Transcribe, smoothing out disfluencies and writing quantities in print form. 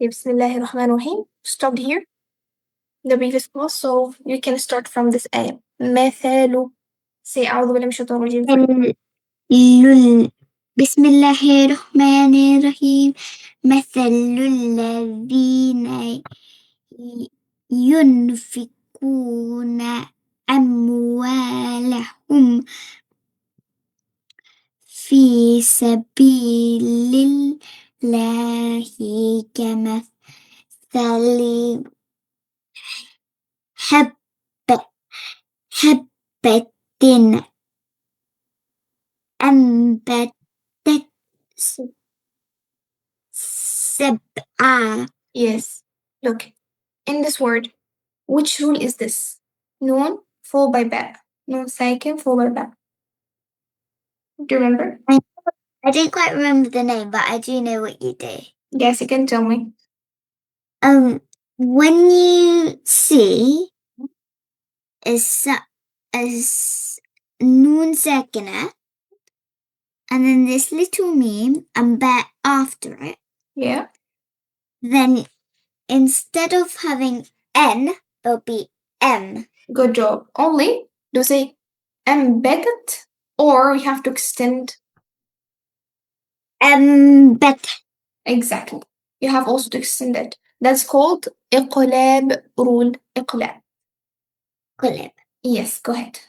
Bismillahirrahmanirrahim. Stopped here. The previous class, so you can start from this ayah. مثال. Say أعوذ بالله من الشيطان الرجيم. بسم الله الرحمن الرحيم مثل الذين ينفقون أموالهم في سبيل الله كمثل حبة أنبتت سبع. Yes. Look, in this word, which rule is this? Noon followed by ba. Noon sakin followed by ba. Do you remember? I don't quite remember the name, but I do know what you do. Yes, you can tell me. When you see as noon sakina, and then this little meme and bet after it, Yeah. then instead of having N, it'll be M. Good job. Only do say embedded, or we have to extend. Bet. Exactly. You have also to extend it. That's called إقلاب rule. إقلاب. Qulib. Yes, go ahead.